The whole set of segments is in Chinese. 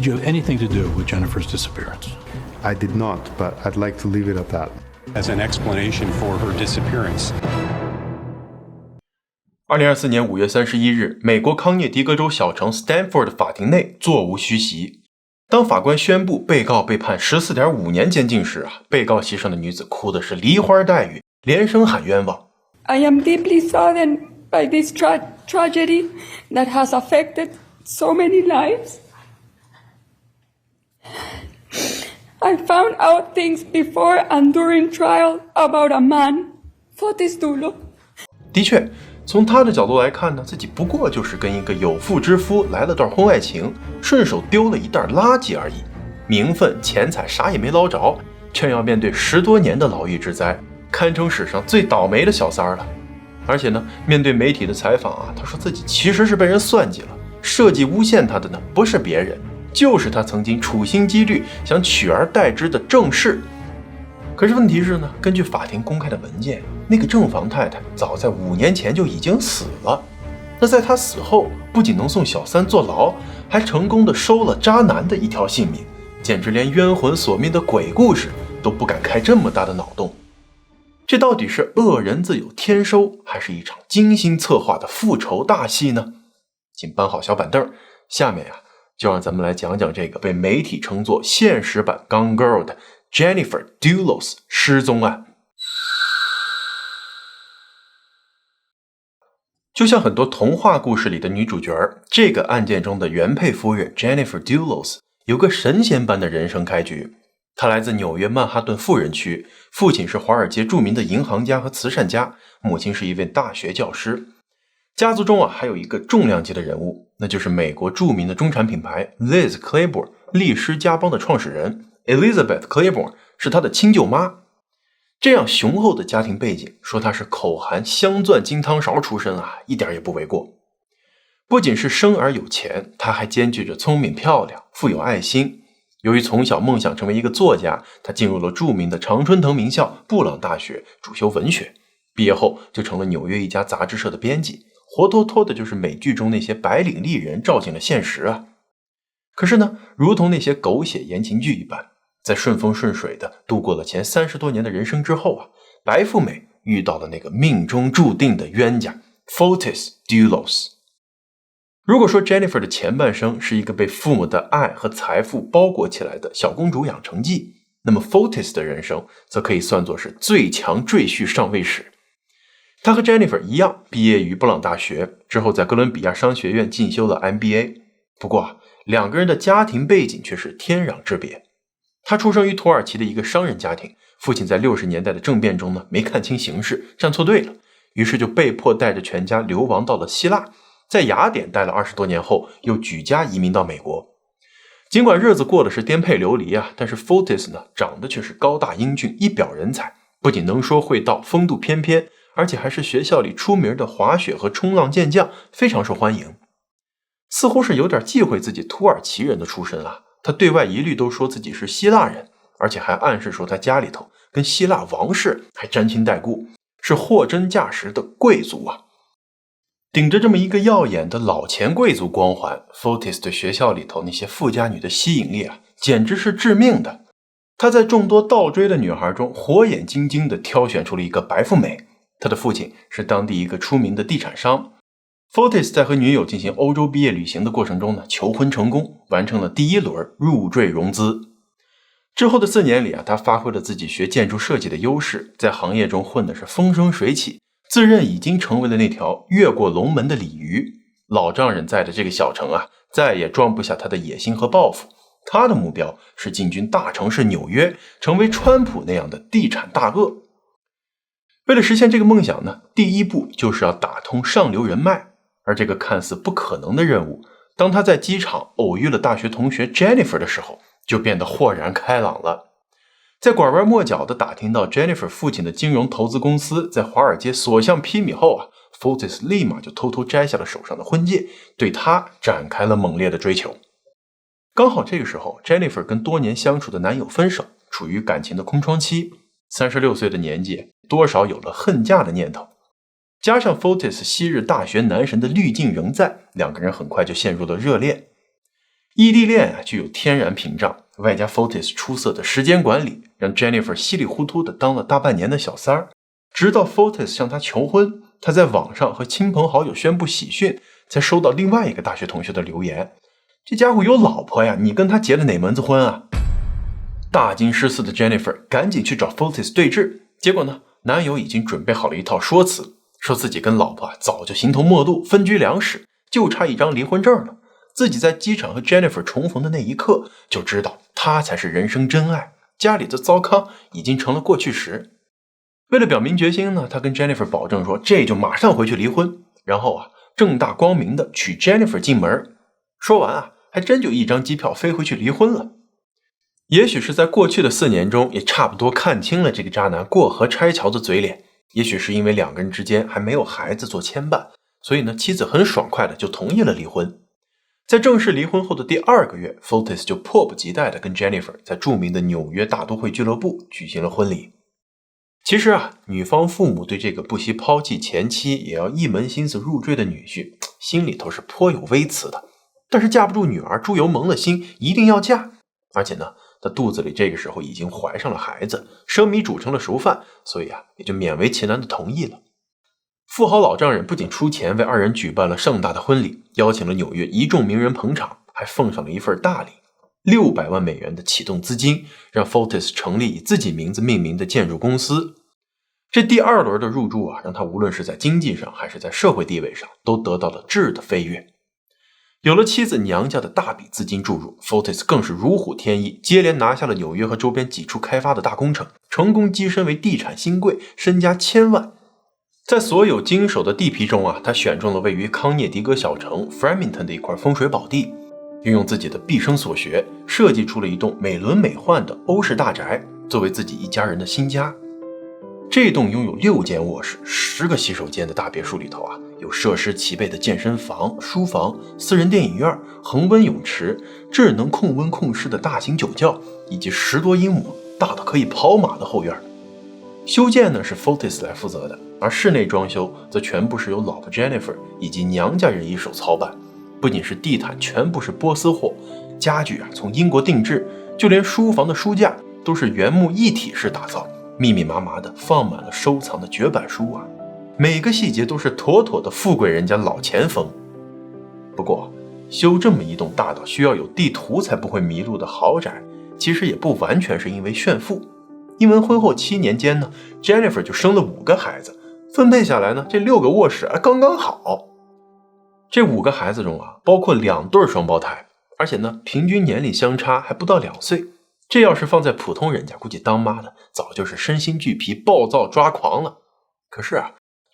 Did you have anything to do with Jennifer's disappearance? I did not, but I'd like to leave it at that. As an explanation for her disappearance. 2024年5月31日，美国康涅狄格州小城 Stanford 的法庭内座无虚席。当法官宣布被告被判 14.5 年监禁时被告席上的女子哭的是梨花带雨，连声喊冤枉。I am deeply saddened by this tragedy that has affected so many lives. I found out things before and during trial about a man, Fotis Dulo. 的确，从他的角度来看呢，自己不过就是跟一个有妇之夫来了段婚外情，顺手丢了一袋垃圾而已，名分钱财啥也没捞着，却要面对10多年的牢狱之灾，堪称史上最倒霉的小三儿了。而且呢，面对媒体的采访他说自己其实是被人算计了，设计诬陷他的呢不是别人，就是他曾经处心积虑想取而代之的郑氏。可是问题是呢，根据法庭公开的文件，那个正房太太早在5年前就已经死了。那在她死后，不仅能送小三坐牢，还成功的收了渣男的一条性命，简直连冤魂索命的鬼故事都不敢开这么大的脑洞。这到底是恶人自有天收，还是一场精心策划的复仇大戏呢？请搬好小板凳，下面就让咱们来讲讲这个被媒体称作现实版 Gone Girl 的 Jennifer Dulos 失踪案。就像很多童话故事里的女主角，这个案件中的原配夫人 Jennifer Dulos 有个神仙般的人生开局。她来自纽约曼哈顿富人区，父亲是华尔街著名的银行家和慈善家，母亲是一位大学教师。家族中还有一个重量级的人物，那就是美国著名的中产品牌 Liz Claiborne 丽诗家邦的创始人 Elizabeth Claiborne 是她的亲舅妈。这样雄厚的家庭背景，说她是口含镶钻金汤勺出身一点也不为过。不仅是生而有钱，她还兼具着聪明漂亮，富有爱心。由于从小梦想成为一个作家，她进入了著名的常春藤名校布朗大学，主修文学。毕业后就成了纽约一家杂志社的编辑，活脱脱的就是美剧中那些白领丽人照进了现实可是呢，如同那些狗血言情剧一般，在顺风顺水的度过了前30多年的人生之后白富美遇到了那个命中注定的冤家 Fotis Dulos。 如果说 Jennifer 的前半生是一个被父母的爱和财富包裹起来的小公主养成记，那么 Fotis 的人生则可以算作是最强赘婿上位史。他和 Jennifer 一样，毕业于布朗大学，之后在哥伦比亚商学院进修了 MBA。 不过两个人的家庭背景却是天壤之别。他出生于土耳其的一个商人家庭，父亲在60年代的政变中没看清形势，站错队了，于是就被迫带着全家流亡到了希腊，在雅典待了20多年后，又举家移民到美国。尽管日子过的是颠沛流离但是 Fotis 长得却是高大英俊，一表人才，不仅能说会道，风度翩翩，而且还是学校里出名的滑雪和冲浪健将，非常受欢迎。似乎是有点忌讳自己土耳其人的出身他对外一律都说自己是希腊人，而且还暗示说他家里头跟希腊王室还沾亲带故，是货真价实的贵族顶着这么一个耀眼的老钱贵族光环， Fotis 对学校里头那些富家女的吸引力简直是致命的。他在众多倒追的女孩中火眼金睛地挑选出了一个白富美，他的父亲是当地一个出名的地产商。 Fotis 在和女友进行欧洲毕业旅行的过程中求婚成功，完成了第1轮入赘融资。之后的4年里他发挥了自己学建筑设计的优势，在行业中混的是风生水起，自认已经成为了那条越过龙门的鲤鱼。老丈人在的这个小城再也装不下他的野心和抱负。他的目标是进军大城市纽约，成为川普那样的地产大鳄。为了实现这个梦想第一步就是要打通上流人脉。而这个看似不可能的任务，当他在机场偶遇了大学同学 Jennifer 的时候，就变得豁然开朗了。在拐弯抹角地打听到 Jennifer 父亲的金融投资公司在华尔街所向披靡后Fotis 立马就偷偷摘下了手上的婚戒，对他展开了猛烈的追求。刚好这个时候 Jennifer 跟多年相处的男友分手，处于感情的空窗期，36岁的年纪多少有了恨嫁的念头。加上 Fotis 昔日大学男神的滤镜仍在，两个人很快就陷入了热恋。异地恋具有天然屏障，外加 Fotis 出色的时间管理，让 Jennifer 稀里糊涂的当了大半年的小三儿。直到 Fotis 向她求婚，她在网上和亲朋好友宣布喜讯，才收到另外一个大学同学的留言：这家伙有老婆呀，你跟他结了哪门子婚啊？大惊失色的 Jennifer 赶紧去找 Fotis 对峙，结果呢，男友已经准备好了一套说辞，说自己跟老婆早就形同陌路，分居两室，就差一张离婚证了。自己在机场和 Jennifer 重逢的那一刻，就知道她才是人生真爱，家里的糟糠已经成了过去时。为了表明决心呢，他跟 Jennifer 保证说，这就马上回去离婚，然后正大光明的娶 Jennifer 进门。说完还真就一张机票飞回去离婚了。也许是在过去的4年中，也差不多看清了这个渣男过河拆桥的嘴脸，也许是因为两个人之间还没有孩子做牵绊，所以呢，妻子很爽快的就同意了离婚。在正式离婚后的第2个月， Fotis 就迫不及待的跟 Jennifer 在著名的纽约大都会俱乐部举行了婚礼。其实女方父母对这个不惜抛弃前妻也要一门心思入赘的女婿，心里头是颇有微词的。但是架不住女儿猪油蒙了心，一定要嫁，而且呢，她肚子里这个时候已经怀上了孩子，生米煮成了熟饭，所以也就勉为其难的同意了。富豪老丈人不仅出钱为2人举办了盛大的婚礼，邀请了纽约一众名人捧场，还奉上了一份大礼，$600万的启动资金，让 Fotis 成立以自己名字命名的建筑公司。这第2轮的入驻让他无论是在经济上还是在社会地位上都得到了质的飞跃。有了妻子娘家的大笔资金注入， Fotis 更是如虎添翼，接连拿下了纽约和周边几处开发的大工程，成功跻身为地产新贵，身家1000万。在所有经手的地皮中他选中了位于康涅狄格小城 Framingham 的一块风水宝地，运用自己的毕生所学，设计出了一栋美轮美奂的欧式大宅，作为自己一家人的新家。这栋拥有6间卧室、10个洗手间的大别墅里头有设施齐备的健身房、书房、私人电影院、恒温泳池、智能控温控湿的大型酒窖，以及10多英亩大到可以跑马的后院。修建呢是 Fotis 来负责的，而室内装修则全部是由老婆 Jennifer 以及娘家人一手操办。不仅是地毯全部是波斯货，家具从英国定制，就连书房的书架都是原木一体式打造，密密麻麻的放满了收藏的绝版书每个细节都是妥妥的富贵人家老钱风。不过修这么一栋大到需要有地图才不会迷路的豪宅，其实也不完全是因为炫富。因为婚后7年间呢， Jennifer 就生了5个孩子，分配下来呢，这6个卧室刚刚好。这5个孩子中包括2对双胞胎，而且呢，平均年龄相差还不到2岁。这要是放在普通人家，估计当妈的早就是身心俱疲，暴躁抓狂了。可是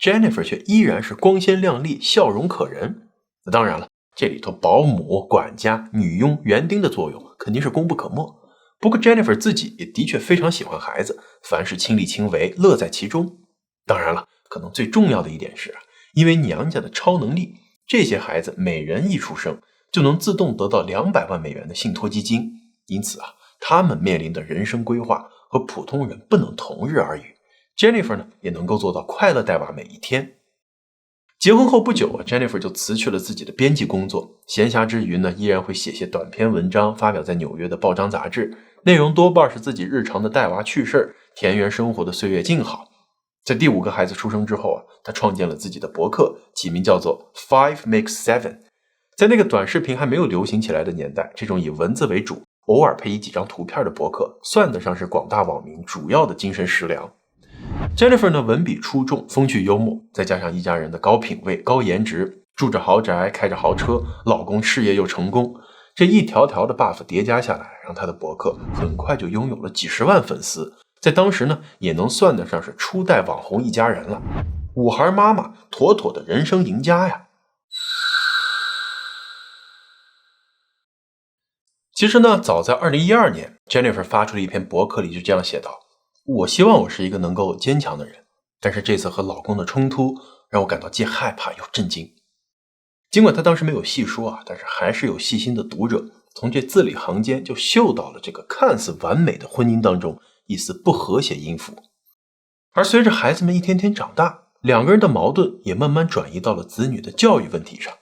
Jennifer 却依然是光鲜亮丽，笑容可人。当然了，这里头保姆、管家、女佣、园丁的作用肯定是功不可没。不过 Jennifer 自己也的确非常喜欢孩子，凡事亲力亲为，乐在其中。当然了，可能最重要的一点是因为娘家的超能力，这些孩子每人一出生就能自动得到$200万的信托基金，因此他们面临的人生规划和普通人不能同日而语。Jennifer 呢，也能够做到快乐带娃每一天。结婚后不久Jennifer 就辞去了自己的编辑工作，闲暇之余呢，依然会写些短篇文章，发表在纽约的报章杂志，内容多半是自己日常的带娃趣事，田园生活的岁月静好。在第5个孩子出生之后他创建了自己的博客，起名叫做 Five Makes Seven。 在那个短视频还没有流行起来的年代，这种以文字为主，偶尔配以几张图片的博客，算得上是广大网民主要的精神食粮。Jennifer 呢，文笔出众，风趣幽默，再加上一家人的高品位、高颜值，住着豪宅，开着豪车，老公事业又成功，这一条条的 buff 叠加下来，让他的博客很快就拥有了几10万粉丝，在当时呢，也能算得上是初代网红一家人了。5孩妈妈，妥妥的人生赢家呀！其实呢，早在2012年 Jennifer 发出了一篇博客里就这样写道：我希望我是一个能够坚强的人，但是这次和老公的冲突让我感到既害怕又震惊。尽管他当时没有细说但是还是有细心的读者从这字里行间就嗅到了这个看似完美的婚姻当中一丝不和谐音符。而随着孩子们一天天长大，两个人的矛盾也慢慢转移到了子女的教育问题上。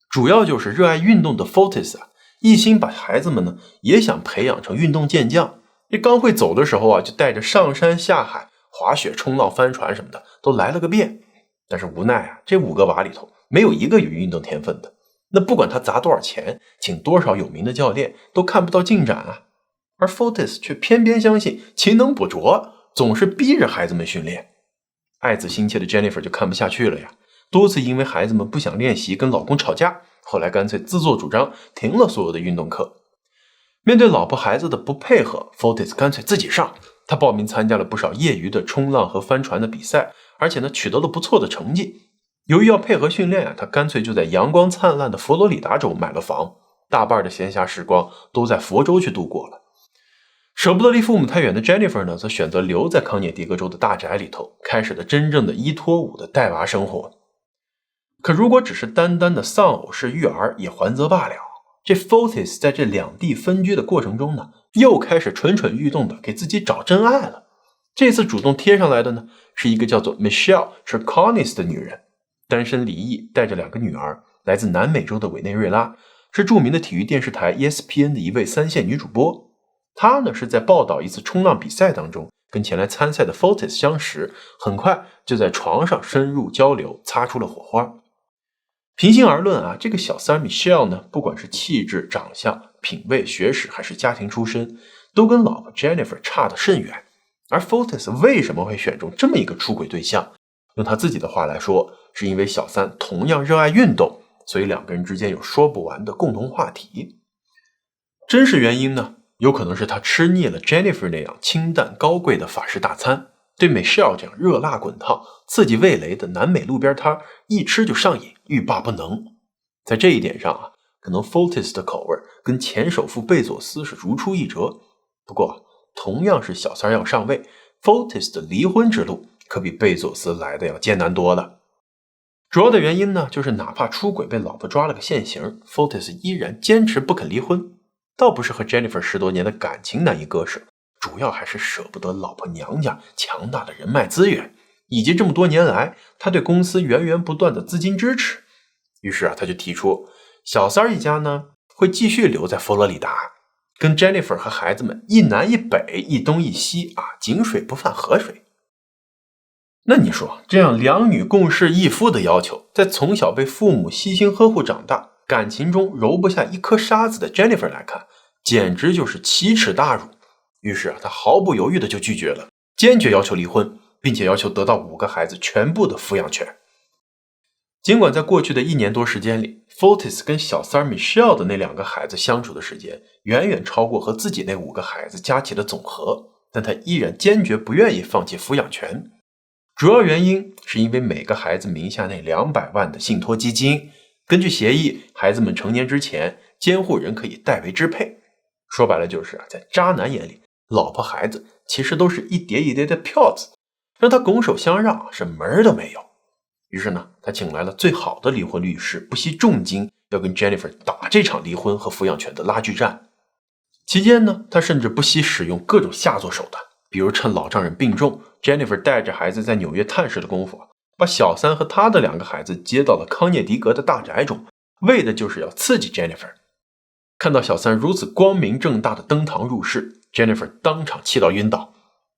主要就是热爱运动的 Fotis 一心把孩子们呢也想培养成运动健将。这刚会走的时候啊，就带着上山下海、滑雪、冲浪、帆船什么的都来了个遍。但是无奈啊，这5个娃里头没有一个有运动天分的。那不管他砸多少钱，请多少有名的教练，都看不到进展啊。而 Fortis 却偏偏相信勤能补拙，总是逼着孩子们训练。爱子心切的 Jennifer 就看不下去了呀，多次因为孩子们不想练习跟老公吵架，后来干脆自作主张停了所有的运动课。面对老婆孩子的不配合， Fortis 干脆自己上。他报名参加了不少业余的冲浪和帆船的比赛，而且呢取得了不错的成绩。由于要配合训练啊，他干脆就在阳光灿烂的佛罗里达州买了房，大半的闲暇时光都在佛州去度过了。舍不得离父母太远的 Jennifer 呢，则选择留在康涅狄格州的大宅里头，开始了真正的依托5的带娃生活。可如果只是单单的丧偶式育儿，也还则罢了。这 Fortis 在这2地分居的过程中呢，又开始蠢蠢欲动的给自己找真爱了。这次主动贴上来的呢，是一个叫做 Michelle Cherkonis 的女人，单身离异，带着2个女儿，来自南美洲的委内瑞拉，是著名的体育电视台 ESPN 的一位3线女主播。她呢是在报道一次冲浪比赛当中，跟前来参赛的 Fortis 相识，很快就在床上深入交流，擦出了火花。平心而论啊，这个小三 Michelle 呢，不管是气质、长相、品味、学识还是家庭出身，都跟老婆 Jennifer 差得甚远。而 Fortis 为什么会选中这么一个出轨对象？用他自己的话来说，是因为小三同样热爱运动，所以2个人之间有说不完的共同话题。真实原因呢，有可能是他吃腻了 Jennifer 那样清淡高贵的法式大餐，对 Michelle 这样热辣滚烫、刺激味蕾的南美路边摊一吃就上瘾，欲罢不能。在这一点上啊，可能 Fortis 的口味跟前首富贝佐斯是如出一辙。不过同样是小三要上位， Fortis 的离婚之路可比贝佐斯来的要艰难多了。主要的原因呢，就是哪怕出轨被老婆抓了个现行， Fortis 依然坚持不肯离婚。倒不是和 Jennifer 10多年的感情难以割舍，主要还是舍不得老婆娘家强大的人脉资源，以及这么多年来他对公司源源不断的资金支持。于是啊，他就提出小三一家呢会继续留在佛罗里达，跟 Jennifer 和孩子们一南一北，一东一西啊，井水不犯河水。那你说，这样2女共侍一夫的要求，在从小被父母悉心呵护长大，感情中揉不下一颗沙子的 Jennifer 来看，简直就是奇耻大辱。于是啊，他毫不犹豫的就拒绝了，坚决要求离婚，并且要求得到5个孩子全部的抚养权。尽管在过去的1年多时间里， Fortis 跟小三 Michelle 的那2个孩子相处的时间远远超过和自己那5个孩子加起的总和，但他依然坚决不愿意放弃抚养权。主要原因是因为每个孩子名下那200万的信托基金，根据协议，孩子们成年之前，监护人可以代为支配。说白了就是在渣男眼里，老婆孩子其实都是一叠一叠的票子，让他拱手相让是门儿都没有。于是呢，他请来了最好的离婚律师，不惜重金要跟 Jennifer 打这场离婚和抚养权的拉锯战。期间呢，他甚至不惜使用各种下作手段，比如趁老丈人病重， Jennifer 带着孩子在纽约探视的功夫，把小三和他的2个孩子接到了康涅狄格的大宅中，为的就是要刺激 Jennifer。 看到小三如此光明正大的登堂入室， Jennifer 当场气到晕倒。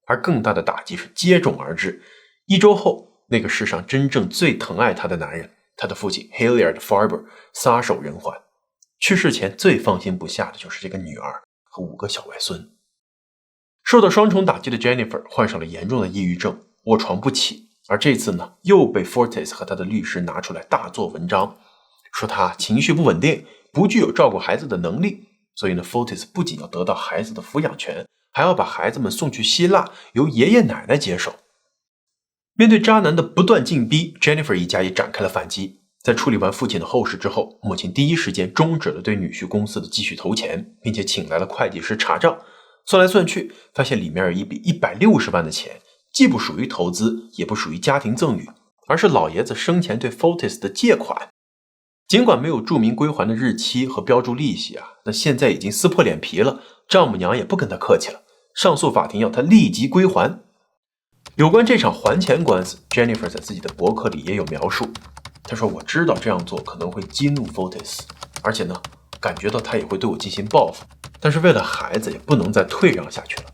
而更大的打击是接踵而至，1周后，那个世上真正最疼爱他的男人，他的父亲 Hilliard Farber 撒手人寰。去世前最放心不下的就是这个女儿和5个小外孙。受到双重打击的 Jennifer 患上了严重的抑郁症，卧床不起。而这次呢，又被 Fortis 和他的律师拿出来大做文章，说他情绪不稳定，不具有照顾孩子的能力。所以呢 Fortis 不仅要得到孩子的抚养权，还要把孩子们送去希腊，由爷爷奶奶接手。面对渣男的不断进逼， Jennifer 一家也展开了反击。在处理完父亲的后事之后，母亲第一时间终止了对女婿公司的继续投钱，并且请来了会计师查账。算来算去，发现里面有一笔160万的钱，既不属于投资，也不属于家庭赠与，而是老爷子生前对 Fortis 的借款。尽管没有注明归还的日期和标注利息啊，那现在已经撕破脸皮了，丈母娘也不跟他客气了，上诉法庭要他立即归还。有关这场还钱官司， Jennifer 在自己的博客里也有描述。她说，我知道这样做可能会激怒 Fortis， 而且呢，感觉到他也会对我进行报复，但是为了孩子也不能再退让下去了。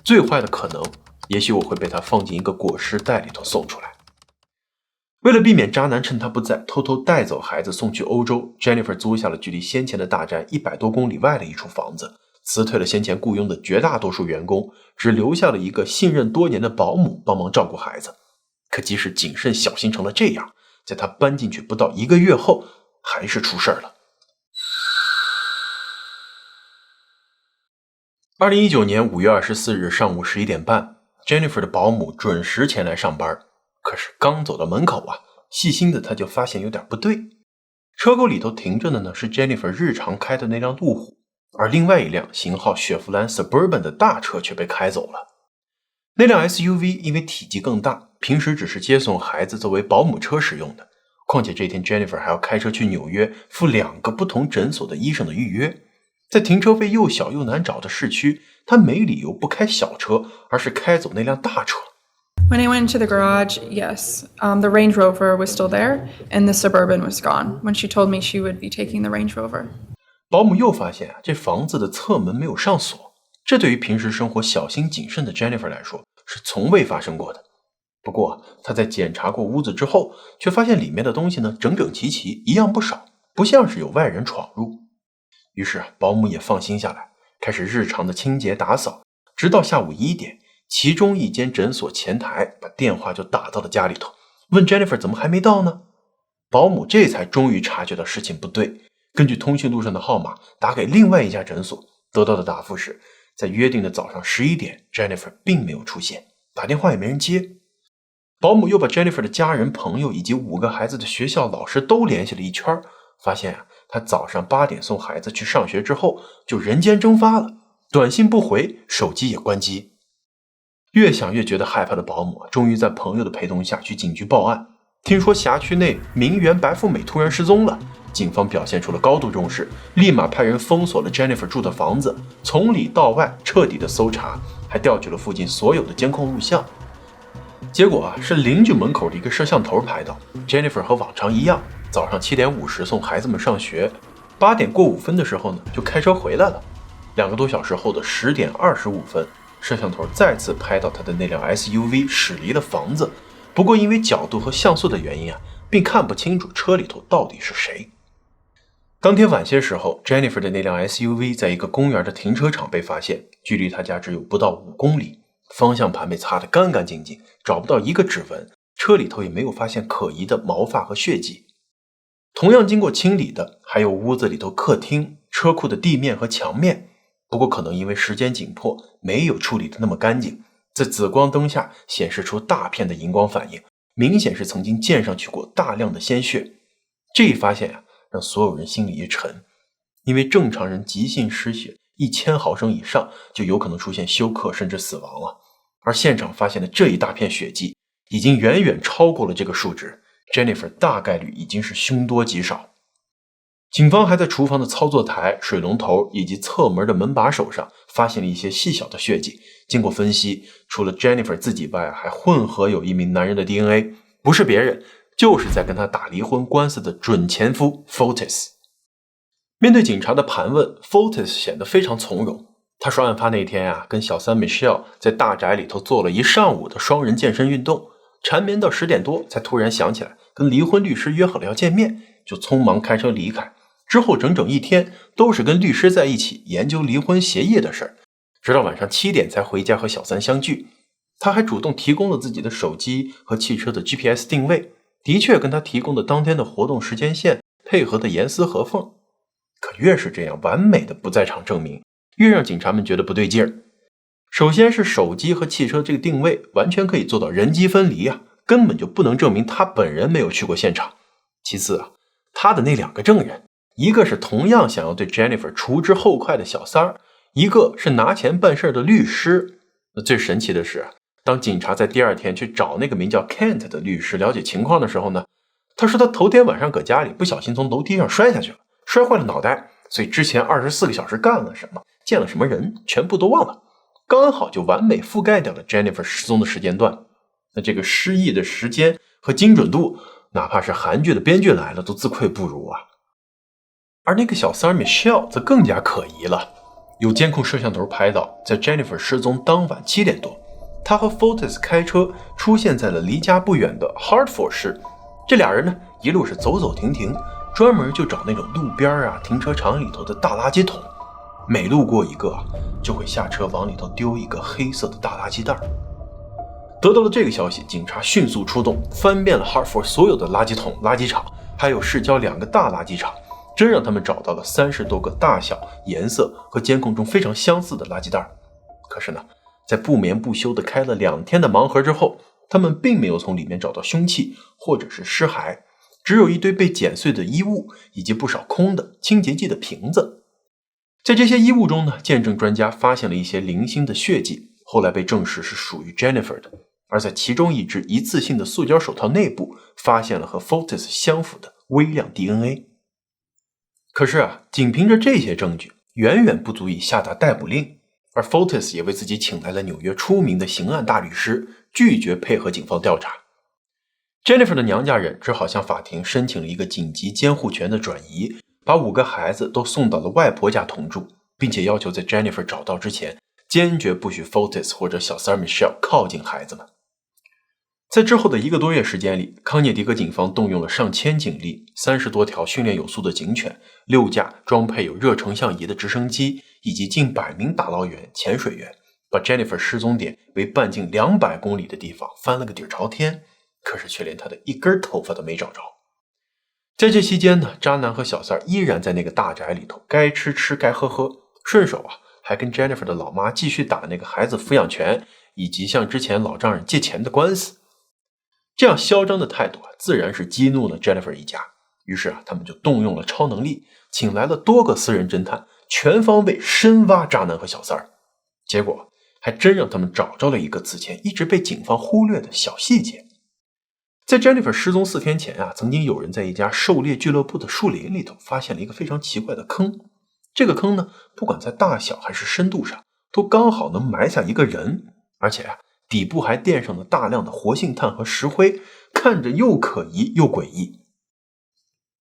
最坏的可能，也许我会被他放进一个裹尸袋里头送出来。为了避免渣男趁他不在偷偷带走孩子送去欧洲， Jennifer 租下了距离先前的大宅100多公里外的一处房子，辞退了先前雇佣的绝大多数员工，只留下了一个信任多年的保姆帮忙照顾孩子。可即使谨慎小心成了这样，在他搬进去不到1个月后，还是出事了。2019年5月24日上午11点半， Jennifer 的保姆准时前来上班，可是刚走到门口细心的他就发现有点不对。车库里头停着的呢是 Jennifer 日常开的那辆路虎，而另外一辆型号雪佛兰 Suburban 的大车却被开走了。那辆 SUV 因为体积更大，平时只是接送孩子作为保姆车使用的，况且这天 Jennifer 还要开车去纽约赴2个不同诊所的医生的预约。在停车费又小又难找的市区，他没理由不开小车，而是开走那辆大车。When I went into the garage, yes, the Range Rover was still there, and the Suburban was gone. When she told me she would be taking the Range Rover. 保姆又发现这房子的侧门没有上锁，这对于平时生活小心谨慎的 Jennifer 来说是从未发生过的。不过她在检查过屋子之后，却发现里面的东西呢整整齐齐，一样不少，不像是有外人闯入。于是保姆也放心下来，开始日常的清洁打扫，直到下午1点，其中一间诊所前台把电话就打到了家里头，问 Jennifer 怎么还没到呢？保姆这才终于察觉到事情不对，根据通讯录上的号码打给另外一家诊所，得到的答复是在约定的早上11点 Jennifer 并没有出现，打电话也没人接。保姆又把 Jennifer 的家人朋友以及5个孩子的学校老师都联系了一圈，发现他早上8点送孩子去上学之后就人间蒸发了，短信不回，手机也关机。越想越觉得害怕的保姆终于在朋友的陪同下去警局报案。听说辖区内名媛白富美突然失踪了，警方表现出了高度重视，立马派人封锁了 Jennifer 住的房子，从里到外彻底的搜查，还调取了附近所有的监控录像。结果是邻居门口的一个摄像头拍到 Jennifer 和往常一样，早上7点50送孩子们上学，8点过5分的时候呢就开车回来了。2个多小时后的10点25分，摄像头再次拍到他的那辆 SUV 驶离了房子，不过因为角度和像素的原因并看不清楚车里头到底是谁。当天晚些时候， Jennifer 的那辆 SUV 在一个公园的停车场被发现，距离他家只有不到5公里，方向盘被擦得干干净净，找不到一个指纹，车里头也没有发现可疑的毛发和血迹。同样经过清理的还有屋子里头客厅、车库的地面和墙面，不过可能因为时间紧迫，没有处理得那么干净，在紫光灯下显示出大片的荧光反应，明显是曾经溅上去过大量的鲜血。这一发现让所有人心里一沉，因为正常人急性失血1000毫升以上就有可能出现休克甚至死亡了，而现场发现的这一大片血迹已经远远超过了这个数值， Jennifer 大概率已经是凶多吉少。警方还在厨房的操作台、水龙头以及侧门的门把手上发现了一些细小的血迹，经过分析，除了 Jennifer 自己外，还混合有一名男人的 DNA， 不是别人，就是在跟他打离婚官司的准前夫 Fotis。 面对警察的盘问， Fotis 显得非常从容。他说案发那天跟小三 Michelle 在大宅里头做了一上午的双人健身运动，缠绵到10点多才突然想起来跟离婚律师约好了要见面，就匆忙开车离开。之后整整1天都是跟律师在一起研究离婚协议的事儿，直到晚上7点才回家和小三相聚。他还主动提供了自己的手机和汽车的 GPS 定位，的确跟他提供的当天的活动时间线配合的严丝合缝。可越是这样完美的不在场证明，越让警察们觉得不对劲儿。首先是手机和汽车这个定位完全可以做到人机分离根本就不能证明他本人没有去过现场。其次他的那2个证人，一个是同样想要对 Jennifer 除之后快的小三儿，一个是拿钱办事的律师。最神奇的是，当警察在第2天去找那个名叫 Kent 的律师了解情况的时候呢，他说他头天晚上搁家里不小心从楼梯上摔下去了，摔坏了脑袋，所以之前24个小时干了什么，见了什么人全部都忘了，刚好就完美覆盖掉了 Jennifer 失踪的时间段。那这个失忆的时间和精准度，哪怕是韩剧的编剧来了都自愧不如而那个小三 Michelle 则更加可疑了。有监控摄像头拍到，在 Jennifer 失踪当晚7点多，她和 Fotis 开车出现在了离家不远的 Hartford 市。这俩人呢，一路是走走停停，专门就找那种路边停车场里头的大垃圾桶，每路过一个就会下车往里头丢一个黑色的大垃圾袋。得到了这个消息，警察迅速出动，翻遍了 Hartford 所有的垃圾桶、垃圾场，还有市郊2个大垃圾场，真让他们找到了30多个大小、颜色和监控中非常相似的垃圾袋。可是呢，在不眠不休地开了2天的盲盒之后，他们并没有从里面找到凶器或者是尸骸，只有一堆被剪碎的衣物以及不少空的清洁剂的瓶子。在这些衣物中呢，鉴证专家发现了一些零星的血迹，后来被证实是属于 Jennifer 的。而在其中一只一次性的塑胶手套内部发现了和 Fotis 相符的微量 DNA。 可是仅凭着这些证据远远不足以下达逮捕令，而 Fotis 也为自己请来了纽约出名的刑案大律师，拒绝配合警方调查。 Jennifer 的娘家人只好向法庭申请了一个紧急监护权的转移，把5个孩子都送到了外婆家同住，并且要求在 Jennifer 找到之前坚决不许 Fotis 或者小三 Michelle 靠近孩子们。在之后的1个多月时间里，康涅狄格警方动用了上千警力，30多条训练有素的警犬，6架装配有热成像仪的直升机，以及近100名打捞员、潜水员，把 Jennifer 失踪点为半径200公里的地方翻了个底朝天，可是却连她的一根头发都没找着。在这期间呢，渣男和小三依然在那个大宅里头该吃吃该喝喝，顺手还跟 Jennifer 的老妈继续打那个孩子抚养权以及向之前老丈人借钱的官司。这样嚣张的态度自然是激怒了 Jennifer 一家，于是他们就动用了超能力，请来了多个私人侦探，全方位深挖渣男和小三儿。结果还真让他们找着了一个此前一直被警方忽略的小细节。在 Jennifer 失踪4天前曾经有人在一家狩猎俱乐部的树林里头发现了一个非常奇怪的坑。这个坑呢，不管在大小还是深度上，都刚好能埋下一个人，而且底部还垫上了大量的活性炭和石灰，看着又可疑又诡异。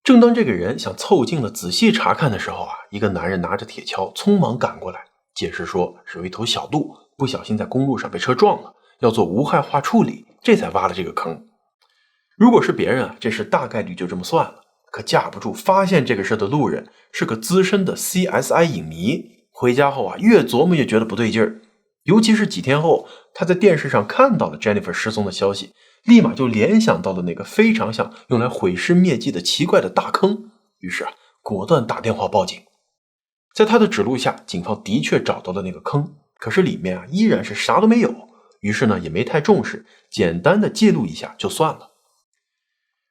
正当这个人想凑近了仔细查看的时候一个男人拿着铁锹匆忙赶过来，解释说是有一头小鹿不小心在公路上被车撞了，要做无害化处理，这才挖了这个坑。如果是别人这事大概率就这么算了，可架不住发现这个事的路人是个资深的 CSI 影迷，回家后越琢磨越觉得不对劲儿。尤其是几天后，他在电视上看到了 Jennifer 失踪的消息，立马就联想到了那个非常像用来毁尸灭迹的奇怪的大坑，于是果断打电话报警。在他的指路下，警方的确找到了那个坑，可是里面依然是啥都没有，于是也没太重视，简单的记录一下就算了。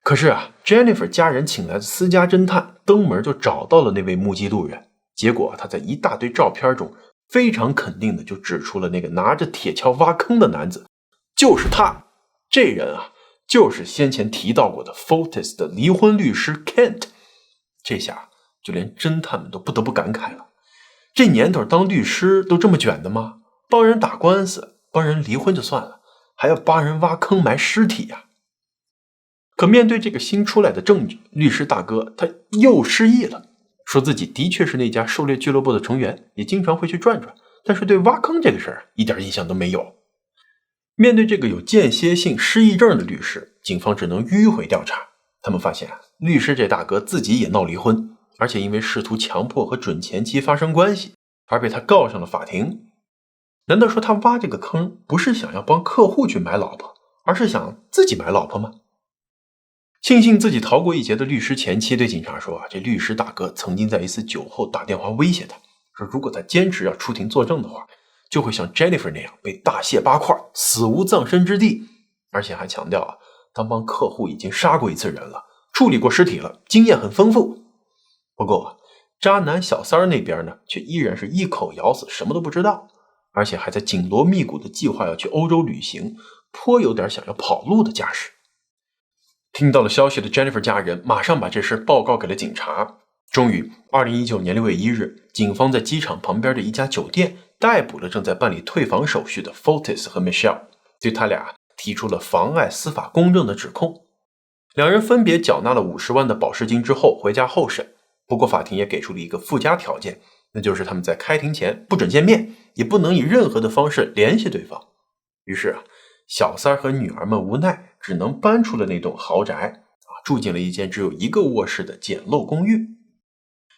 可是Jennifer 家人请来的私家侦探登门就找到了那位目击路人，结果他在一大堆照片中非常肯定的就指出了那个拿着铁锹挖坑的男子就是他。这人就是先前提到过的 Fotis 的离婚律师 Kent。 这下就连侦探们都不得不感慨了，这年头当律师都这么卷的吗？帮人打官司，帮人离婚就算了，还要帮人挖坑埋尸体可面对这个新出来的证据，律师大哥他又失忆了，说自己的确是那家狩猎俱乐部的成员，也经常会去转转，但是对挖坑这个事儿一点印象都没有。面对这个有间歇性失忆症的律师，警方只能迂回调查。他们发现律师这大哥自己也闹离婚，而且因为试图强迫和准前妻发生关系而被他告上了法庭。难道说他挖这个坑不是想要帮客户去买老婆，而是想自己买老婆吗？庆幸自己逃过一劫的律师前妻对警察说这律师大哥曾经在一次酒后打电话威胁他，说如果他坚持要出庭作证的话，就会像 Jennifer 那样被大卸8块，死无葬身之地。而且还强调他帮客户已经杀过一次人了，处理过尸体了，经验很丰富。不过渣男小三那边呢，却依然是一口咬死什么都不知道，而且还在紧锣密鼓的计划要去欧洲旅行，颇有点想要跑路的架势。听到了消息的 Jennifer 家人马上把这事报告给了警察。终于2019年6月1日，警方在机场旁边的一家酒店逮捕了正在办理退房手续的 Fotis 和 Michelle， 对他俩提出了妨碍司法公正的指控。两人分别缴纳了50万的保释金之后回家候审。不过法庭也给出了一个附加条件，那就是他们在开庭前不准见面，也不能以任何的方式联系对方。于是小三和女儿们无奈只能搬出了那栋豪宅，住进了一间只有一个卧室的简陋公寓。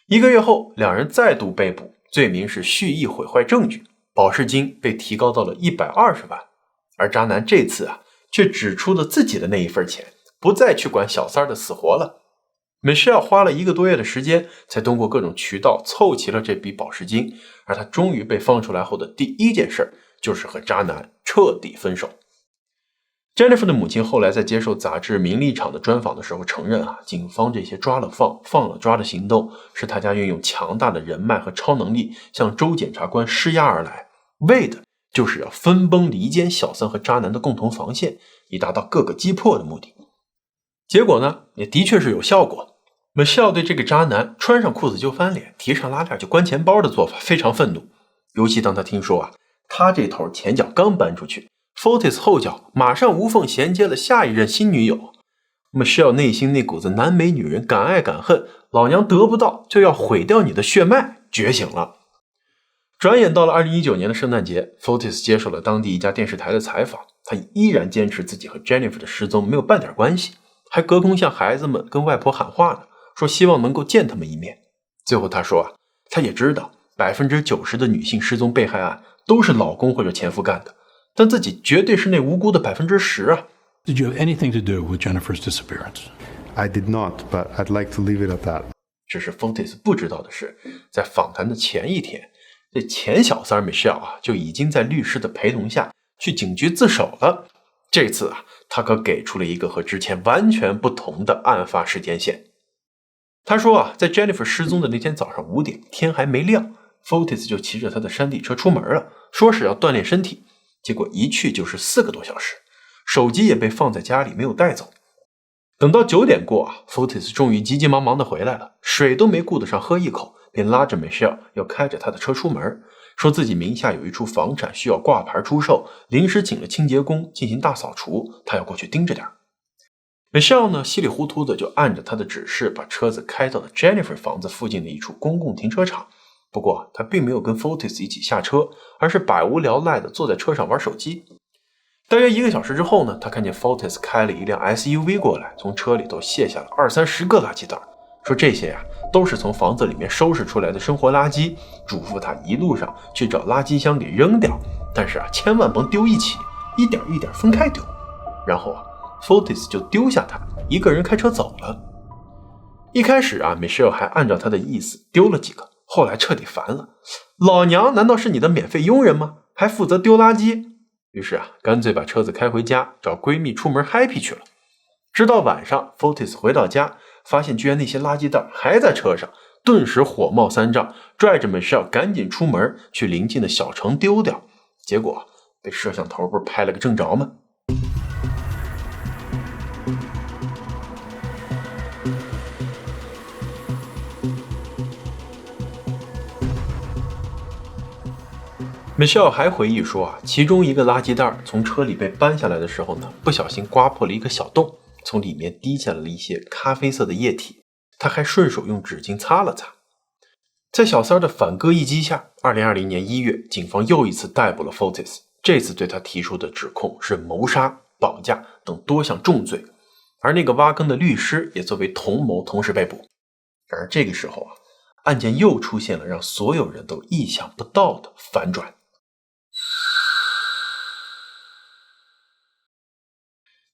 1个月后，两人再度被捕，罪名是蓄意毁坏证据，保释金被提高到了120万。而渣男这次却只出了自己的那一份钱，不再去管小三的死活了。Michelle 花了1个多月的时间，才通过各种渠道凑齐了这笔保释金，而她终于被放出来后的第一件事就是和渣男彻底分手。Jennifer 的母亲后来在接受杂志《名利场》的专访的时候承认警方这些抓了放，放了抓的行动是他家运用强大的人脉和超能力向州检察官施压而来，为的就是要分崩离间小三和渣男的共同防线，以达到各个击破的目的。结果呢，也的确是有效果。Michelle 对这个渣男穿上裤子就翻脸，提上拉链就关钱包的做法非常愤怒，尤其当他听说他这头前脚刚搬出去，Fotis 后脚马上无缝衔接了下一任新女友。Michelle 内心那股子南美女人敢爱敢恨，老娘得不到就要毁掉你的血脉觉醒了。转眼到了2019年的圣诞节， Fotis 接受了当地一家电视台的采访，他依然坚持自己和 Jennifer 的失踪没有半点关系，还隔空向孩子们跟外婆喊话呢，说希望能够见他们一面。最后他说他也知道90%的女性失踪被害案都是老公或者前夫干的，但自己绝对是那无辜的10%啊。 Did you have anything to do with Jennifer's disappearance? I did not, but I'd like to leave it at that. 只是 Fotis 不知道的是，在访谈的前一天，这前小三 Michelle 就已经在律师的陪同下去警局自首了。这次他可给出了一个和之前完全不同的案发时间线。他说在 Jennifer 失踪的那天早上5点，天还没亮， Fotis 就骑着他的山地车出门了，说是要锻炼身体，结果一去就是4个多小时，手机也被放在家里没有带走。等到9点过Fotis 终于急急忙忙的回来了，水都没顾得上喝一口，便拉着 Michelle 要开着他的车出门，说自己名下有一处房产需要挂牌出售，临时请了清洁工进行大扫除，他要过去盯着点。Michelle 呢，稀里糊涂的就按着他的指示把车子开到了 Jennifer 房子附近的一处公共停车场。不过他并没有跟 Fotis 一起下车，而是百无聊赖的坐在车上玩手机。大约1个小时之后呢，他看见 Fotis 开了一辆 SUV 过来，从车里头卸下了20-30个垃圾袋，说这些都是从房子里面收拾出来的生活垃圾，嘱咐他一路上去找垃圾箱给扔掉，但是千万甭丢一起，一点一点分开丢。然后Fotis 就丢下他，一个人开车走了。一开始Michelle 还按照他的意思丢了几个，后来彻底烦了，老娘难道是你的免费佣人吗？还负责丢垃圾？于是干脆把车子开回家，找闺蜜出门 happy 去了。直到晚上 Fotis 回到家，发现居然那些垃圾袋还在车上，顿时火冒三丈，拽着 Michelle 赶紧出门去邻近的小城丢掉，结果被摄像头不是拍了个正着吗？Michelle 还回忆说其中一个垃圾袋从车里被搬下来的时候呢，不小心刮破了一个小洞，从里面滴下来了一些咖啡色的液体，他还顺手用纸巾擦了擦。在小三的反戈一击下，2020年1月，警方又一次逮捕了 Fotis， 这次对他提出的指控是谋杀、绑架等多项重罪，而那个挖坑的律师也作为同谋同时被捕。然而这个时候案件又出现了让所有人都意想不到的反转。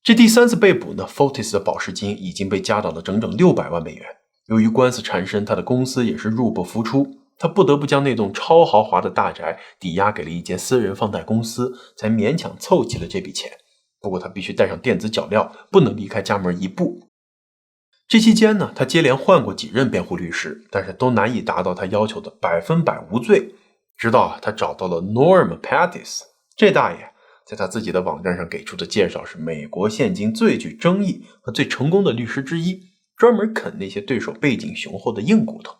这第3次被捕呢 ，Fotis 的保释金已经被加到了整整600万美元。由于官司缠身，他的公司也是入不敷出，他不得不将那栋超豪华的大宅抵押给了一间私人放贷公司，才勉强凑齐了这笔钱。不过他必须带上电子脚镣，不能离开家门一步。这期间呢，他接连换过几任辩护律师，但是都难以达到他要求的100%无罪。直到他找到了 Norm Pattis， 这大爷在他自己的网站上给出的介绍是美国现今最具争议和最成功的律师之一，专门啃那些对手背景雄厚的硬骨头。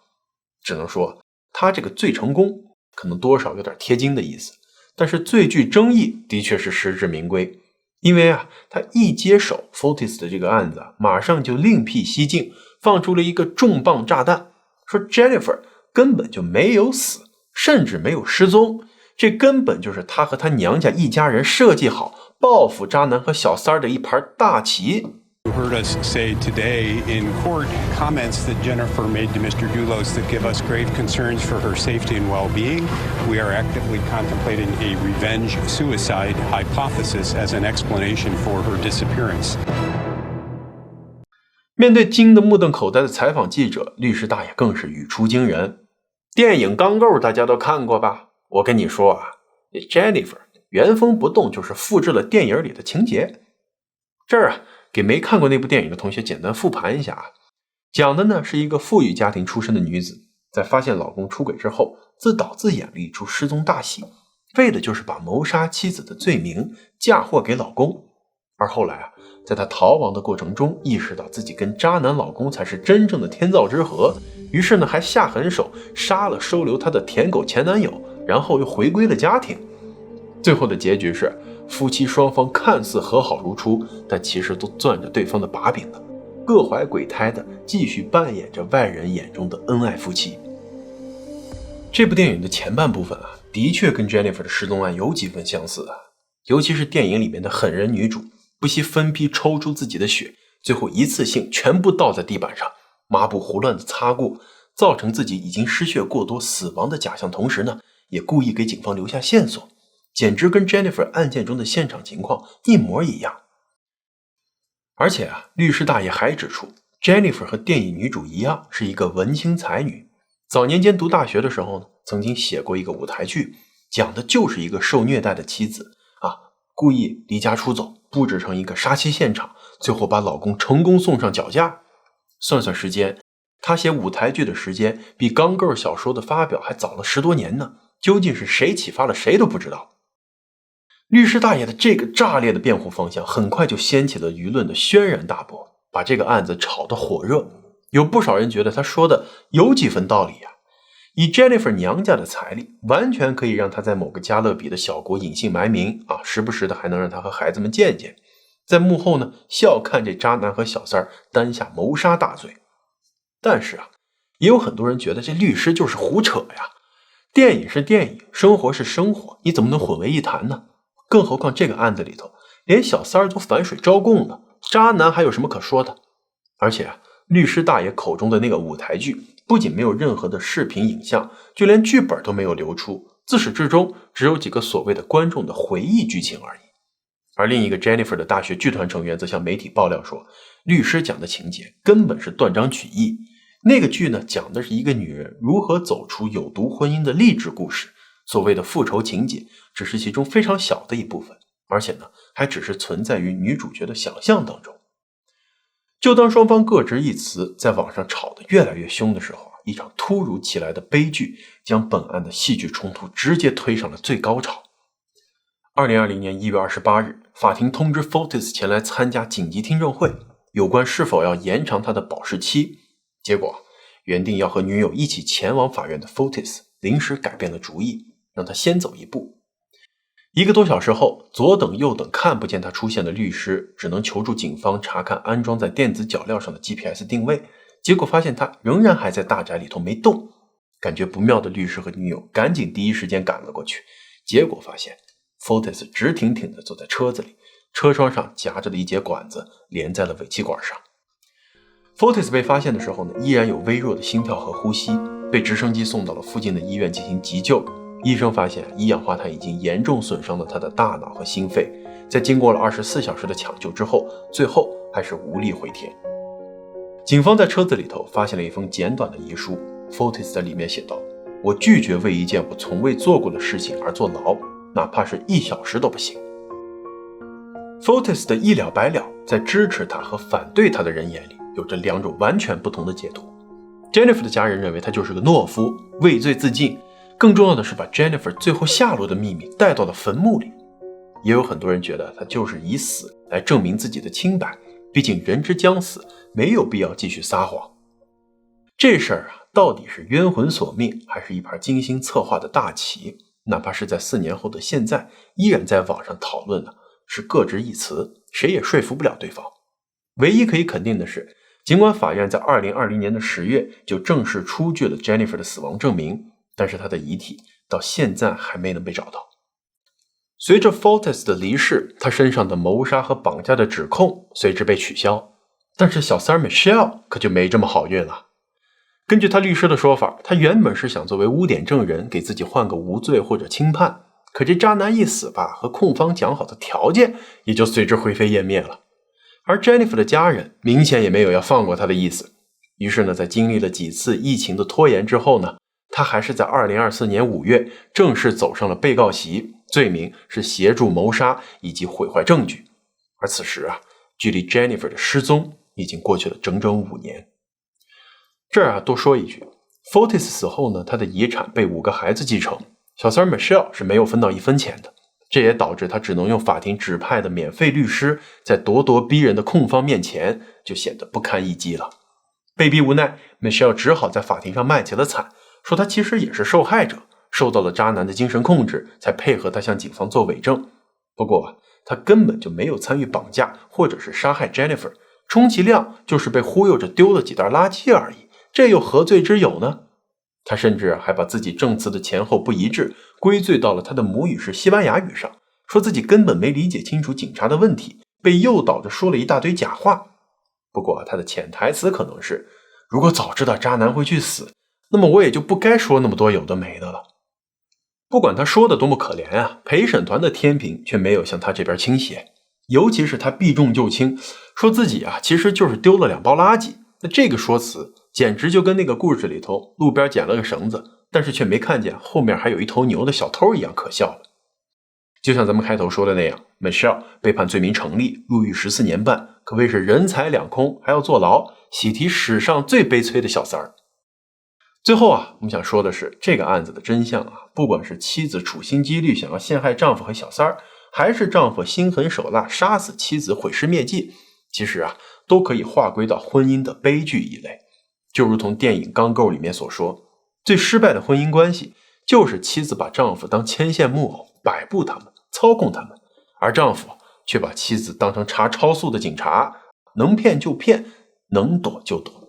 只能说他这个最成功可能多少有点贴金的意思，但是最具争议的确是实至名归。因为他一接手 Fotis 的这个案子马上就另辟蹊径，放出了一个重磅炸弹，说 Jennifer 根本就没有死，甚至没有失踪，这根本就是她和她娘家一家人设计好报复渣男和小三儿的一盘大棋。You heard us say today in court comments that Jennifer made to Mr. Doulos that give us grave concerns for her safety and well-being. We are actively contemplating a revenge suicide hypothesis as an explanation for her disappearance. 面对惊得目瞪口呆的采访记者，律师大爷更是语出惊人。电影《钢构》大家都看过吧？我跟你说啊，这 Jennifer 原封不动就是复制了电影里的情节。这儿啊，给没看过那部电影的同学简单复盘一下啊。讲的呢是一个富裕家庭出身的女子，在发现老公出轨之后，自导自演了一出失踪大戏，为的就是把谋杀妻子的罪名嫁祸给老公。而后来啊，在她逃亡的过程中，意识到自己跟渣男老公才是真正的天造之合，于是呢还下狠手杀了收留她的舔狗前男友，然后又回归了家庭。最后的结局是夫妻双方看似和好如初，但其实都攥着对方的把柄的，各怀鬼胎的继续扮演着外人眼中的恩爱夫妻。这部电影的前半部分啊，的确跟 Jennifer 的失踪案有几分相似啊，尤其是电影里面的狠人女主，不惜分批抽出自己的血，最后一次性全部倒在地板上，抹布胡乱的擦过，造成自己已经失血过多死亡的假象，同时呢，也故意给警方留下线索，简直跟 Jennifer 案件中的现场情况一模一样。而且啊，律师大爷还指出 Jennifer 和电影女主一样是一个文青才女，早年间读大学的时候呢，曾经写过一个舞台剧，讲的就是一个受虐待的妻子啊，故意离家出走，布置成一个杀妻现场，最后把老公成功送上绞架。算算时间，她写舞台剧的时间比钢构小说的发表还早了10多年呢，究竟是谁启发了谁都不知道。律师大爷的这个炸裂的辩护方向很快就掀起了舆论的轩然大波，把这个案子炒得火热。有不少人觉得他说的有几分道理啊，以 Jennifer 娘家的财力，完全可以让她在某个加勒比的小国隐姓埋名啊，时不时的还能让她和孩子们见见，在幕后呢笑看这渣男和小三儿担下谋杀大罪。但是啊，也有很多人觉得这律师就是胡扯呀，电影是电影，生活是生活，你怎么能混为一谈呢？更何况这个案子里头，连小三儿都反水招供了，渣男还有什么可说的？而且啊，律师大爷口中的那个舞台剧，不仅没有任何的视频影像，就连剧本都没有流出，自始至终只有几个所谓的观众的回忆剧情而已。而另一个 Jennifer 的大学剧团成员则向媒体爆料说，律师讲的情节根本是断章取义，那个剧呢，讲的是一个女人如何走出有毒婚姻的励志故事，所谓的复仇情节只是其中非常小的一部分，而且呢，还只是存在于女主角的想象当中。就当双方各执一词，在网上吵得越来越凶的时候，一场突如其来的悲剧将本案的戏剧冲突直接推上了最高潮。2020年1月28日，法庭通知 Fotis 前来参加紧急听证会，有关是否要延长他的保释期。结果，原定要和女友一起前往法院的 Fotis 临时改变了主意，让他先走一步。1个多小时后，左等右等看不见他出现的律师只能求助警方查看安装在电子脚镣上的 GPS 定位，结果发现他仍然还在大宅里头没动。感觉不妙的律师和女友赶紧第一时间赶了过去，结果发现 Fotis 直挺挺地坐在车子里，车窗上夹着的一节管子连在了尾气管上。Fotis 被发现的时候呢，依然有微弱的心跳和呼吸，被直升机送到了附近的医院进行急救。医生发现一氧化碳已经严重损伤了他的大脑和心肺，在经过了24小时的抢救之后，最后还是无力回天。警方在车子里头发现了一封简短的遗书， Fotis 在里面写道：我拒绝为一件我从未做过的事情而坐牢，哪怕是1小时都不行。Fotis 的一了百了，在支持他和反对他的人眼里有着2种完全不同的解读。 Jennifer 的家人认为他就是个懦夫，畏罪自尽，更重要的是把 Jennifer 最后下落的秘密带到了坟墓里。也有很多人觉得他就是以死来证明自己的清白，毕竟人之将死，没有必要继续撒谎。这事儿啊，到底是冤魂索命，还是一盘精心策划的大棋，哪怕是在4年后的现在，依然在网上讨论的是各执一词，谁也说服不了对方。唯一可以肯定的是，尽管法院在2020年的10月就正式出具了 Jennifer 的死亡证明，但是她的遗体到现在还没能被找到。随着 Fortes 的离世，他身上的谋杀和绑架的指控随之被取消，但是小三 Michelle 可就没这么好运了。根据他律师的说法，他原本是想作为污点证人给自己换个无罪或者轻判，可这渣男一死吧，和控方讲好的条件也就随之灰飞烟灭了。而 Jennifer 的家人明显也没有要放过他的意思，于是呢，在经历了几次疫情的拖延之后呢，他还是在2024年5月正式走上了被告席，罪名是协助谋杀以及毁坏证据。而此时啊，距离 Jennifer 的失踪已经过去了整整5年。这儿啊，多说一句 Fortes 死后呢，他的遗产被5个孩子继承，小三 Michelle 是没有分到1分钱的，这也导致他只能用法庭指派的免费律师，在咄咄逼人的控方面前就显得不堪一击了。被逼无奈， Michelle 只好在法庭上卖起了惨，说他其实也是受害者，受到了渣男的精神控制，才配合他向警方做伪证。不过他根本就没有参与绑架或者是杀害 Jennifer， 充其量就是被忽悠着丢了几袋垃圾而已，这又何罪之有呢？他甚至还把自己证词的前后不一致归罪到了他的母语是西班牙语上，说自己根本没理解清楚警察的问题，被诱导着说了一大堆假话。不过他的潜台词可能是，如果早知道渣男会去死，那么我也就不该说那么多有的没的了。不管他说的多么可怜啊，陪审团的天平却没有向他这边倾斜，尤其是他避重就轻，说自己其实就是丢了2包垃圾。那这个说辞简直就跟那个故事里头路边捡了个绳子，但是却没看见后面还有一头牛的小偷一样可笑了。就像咱们开头说的那样， Michelle 被判罪名成立，入狱14年半，可谓是人财两空，还要坐牢，喜提史上最悲催的小三儿。最后我们想说的是，这个案子的真相不管是妻子处心积虑想要陷害丈夫和小三儿，还是丈夫心狠手辣杀死妻子毁尸灭迹，其实都可以划归到婚姻的悲剧一类。就如同电影《钢构》里面所说，最失败的婚姻关系就是妻子把丈夫当牵线木偶，摆布他们，操控他们，而丈夫却把妻子当成查超速的警察，能骗就骗，能躲就躲。